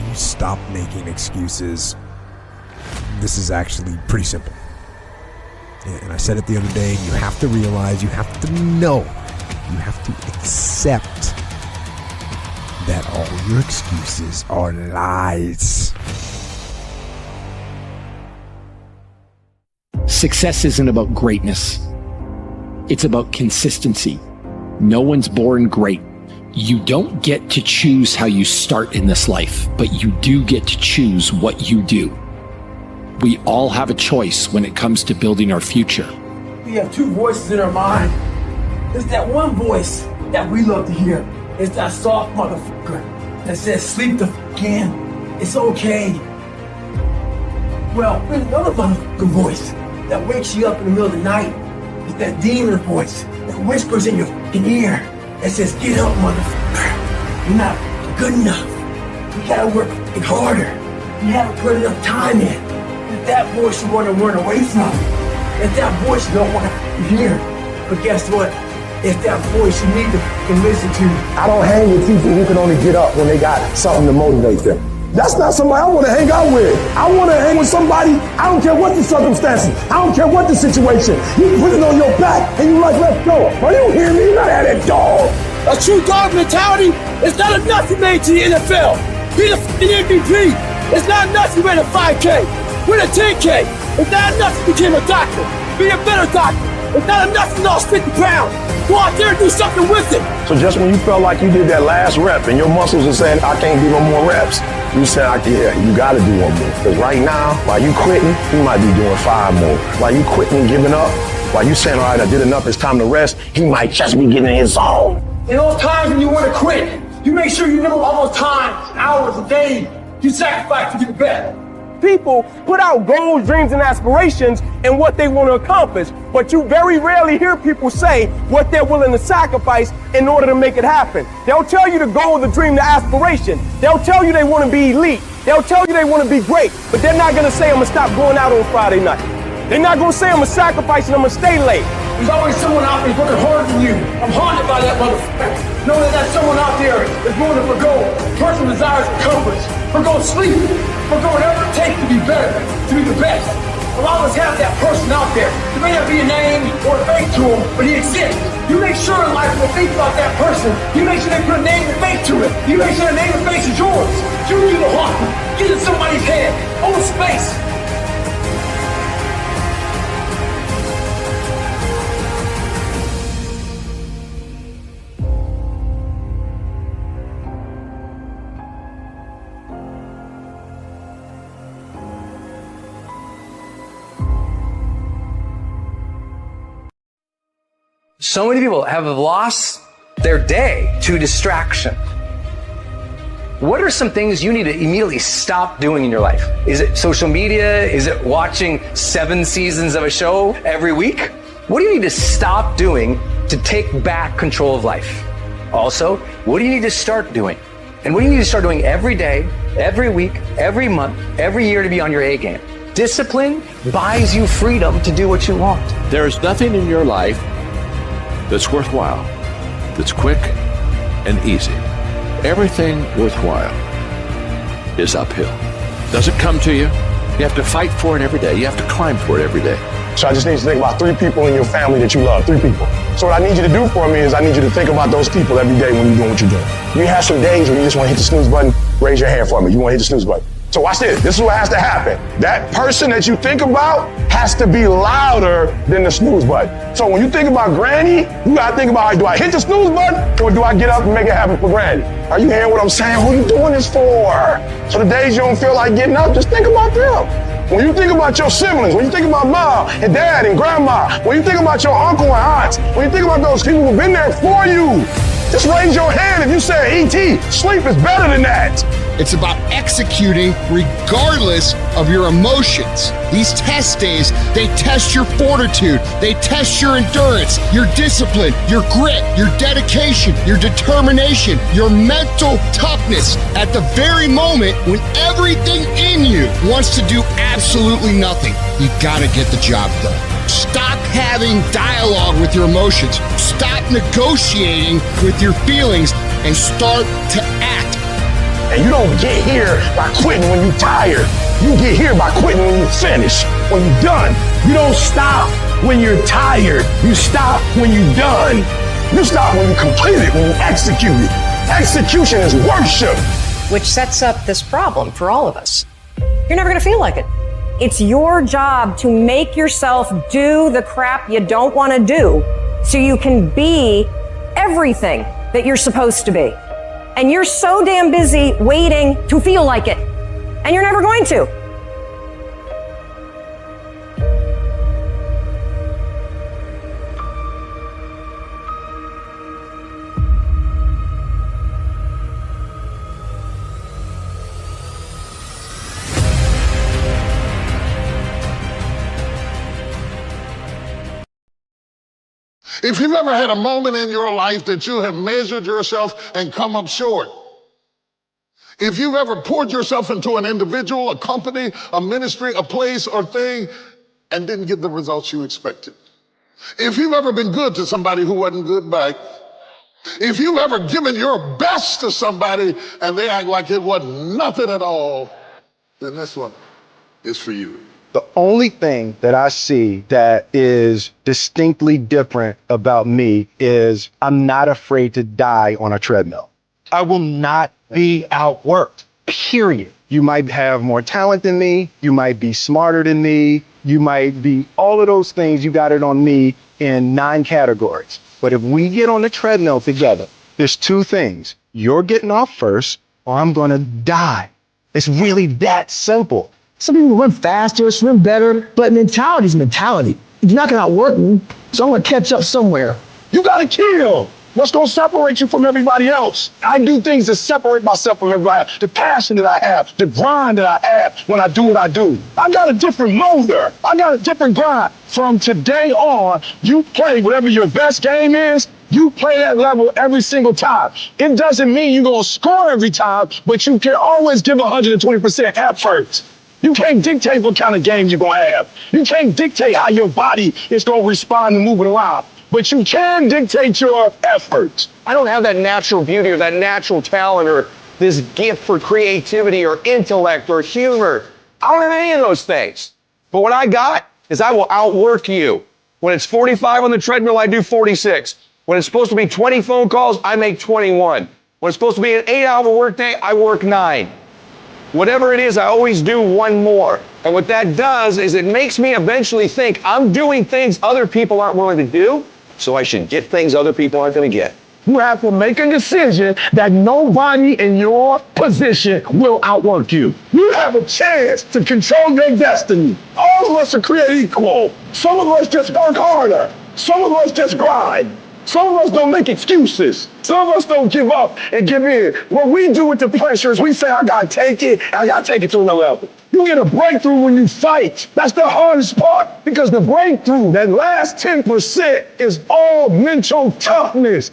you stop making excuses, this is actually pretty simple. And I said it the other day, you have to realize, you have to know, you have to accept that all your excuses are lies. Success isn't about greatness. It's about consistency. No one's born great. You don't get to choose how you start in this life, but you do get to choose what you do. We all have a choice when it comes to building our future. We have two voices in our mind. There's that one voice that we love to hear. It's that soft motherfucker that says, sleep the fuck in. It's okay. Well, there's another motherfucking voice that wakes you up in the middle of the night. It's that demon voice that whispers in your fucking ear that says, get up, motherfucker. You're not good enough. You gotta work fucking harder. You haven't put enough time in. It's that voice you want to run away from. It's that voice you don't want to hear. But guess what? It's that voice you need to fucking listen to. I don't hang with people who can only get up when they got something to motivate them. That's not somebody I want to hang out with. I want to hang with somebody, I don't care what the circumstances. I don't care what the situation. You put it on your back and you like, let's go. Are you hearing me? You're not at that dog. A true dog mentality is not enough you made to the NFL. Be the fucking MVP. It's not enough you ran a 5K. Win a 10K. It's not enough you became a doctor. Be a better doctor. It's not enough you lost 50 pounds. Go out there and do something with it. So just when you felt like you did that last rep and your muscles are saying, I can't do no more reps, you said, yeah, you got to do one more. Because right now, while you quitting, you might be doing 5 more. While you quitting and giving up, while you saying, all right, I did enough, it's time to rest, he might just be getting in his zone. In those times when you want to quit, you make sure you know all those times, hours, a day, you sacrifice to get better. People put out goals, dreams, and aspirations and what they want to accomplish, but you very rarely hear people say what they're willing to sacrifice in order to make it happen. They'll tell you the goal, the dream, the aspiration. They'll tell you they want to be elite. They'll tell you they want to be great, but they're not going to say, I'm going to stop going out on Friday night. They're not going to say, I'm going to sacrifice and I'm going to stay late. There's always someone out there working harder than you. I'm haunted by that motherfucker. Knowing that someone out there is willing to forgo personal desires and comforts, forgo sleep, forgo whatever it takes to be better, to be the best. A lot of us have that person out there. There may not be a name or a face to him, but he exists. You make sure in life when they think about that person, you make sure they put a name and face to it. You make sure the name and face is yours. You do the hustle. Get in somebody's head. Own space. So many people have lost their day to distraction. What are some things you need to immediately stop doing in your life? Is it social media? Is it watching 7 seasons of a show every week? What do you need to stop doing to take back control of life? Also, what do you need to start doing? And what do you need to start doing every day, every week, every month, every year to be on your A game? Discipline buys you freedom to do what you want. There is nothing in your life that's worthwhile, that's quick and easy. Everything worthwhile is uphill. Doesn't come to you. You have to fight for it every day. You have to climb for it every day. So I just need you to think about 3 people in your family that you love, 3 people. So what I need you to do for me is I need you to think about those people every day when you're doing what you're doing. You have some days when you just want to hit the snooze button, raise your hand for me. You want to hit the snooze button. So watch this. This is what has to happen. That person that you think about has to be louder than the snooze button. So when you think about Granny, you gotta think about, do I hit the snooze button or do I get up and make it happen for Granny? Are you hearing what I'm saying? Who are you doing this for? So the days you don't feel like getting up, just think about them. When you think about your siblings, when you think about mom and dad and grandma, when you think about your uncle and aunts, when you think about those people who've been there for you, just raise your hand if you say, E.T., sleep is better than that. It's about executing regardless of your emotions. These test days, they test your fortitude, they test your endurance, your discipline, your grit, your dedication, your determination, your mental toughness at the very moment when everything in you wants to do absolutely nothing. You gotta get the job done. Stop having dialogue with your emotions. Stop negotiating with your feelings and start to act. And you don't get here by quitting when you're tired. You get here by quitting when you're finished, when you're done. You don't stop when you're tired. You stop when you're done. You stop when you complete it, when you execute it. Execution is worship. Which sets up this problem for all of us. You're never gonna feel like it. It's your job to make yourself do the crap you don't wanna do so you can be everything that you're supposed to be. And you're so damn busy waiting to feel like it. And you're never going to. If you've ever had a moment in your life that you have measured yourself and come up short, if you've ever poured yourself into an individual, a company, a ministry, a place or thing, and didn't get the results you expected, if you've ever been good to somebody who wasn't good back, if you've ever given your best to somebody and they act like it wasn't nothing at all, then this one is for you. The only thing that I see that is distinctly different about me is I'm not afraid to die on a treadmill. I will not be outworked, period. You might have more talent than me. You might be smarter than me. You might be all of those things. You got it on me in 9 categories. But if we get on the treadmill together, there's 2 things. You're getting off first or I'm going to die. It's really that simple. Some people run faster, swim better, but mentality is mentality. You're not gonna outwork me, so I'm gonna catch up somewhere. You gotta kill. What's gonna separate you from everybody else? I do things to separate myself from everybody else. The passion that I have, the grind that I have when I do what I do. I got a different motor. I got a different grind. From today on, you play whatever your best game is, you play that level every single time. It doesn't mean you're gonna score every time, but you can always give 120% effort. You can't dictate what kind of game you're gonna have. You can't dictate how your body is gonna respond and move it around. But you can dictate your efforts. I don't have that natural beauty or that natural talent or this gift for creativity or intellect or humor. I don't have any of those things. But what I got is I will outwork you. When it's 45 on the treadmill, I do 46. When it's supposed to be 20 phone calls, I make 21. When it's supposed to be an 8-hour workday, I work 9. Whatever it is, I always do one more. And what that does is it makes me eventually think I'm doing things other people aren't willing to do, so I should get things other people aren't going to get. You have to make a decision that nobody in your position will outwork you. You have a chance to control your destiny. All of us are created equal. Some of us just work harder. Some of us just grind. Some of us don't make excuses. Some of us don't give up and give in. What we do with the pressure is we say, I gotta take it, I gotta take it to another level. You get a breakthrough when you fight. That's the hardest part, because the breakthrough, that last 10% is all mental toughness.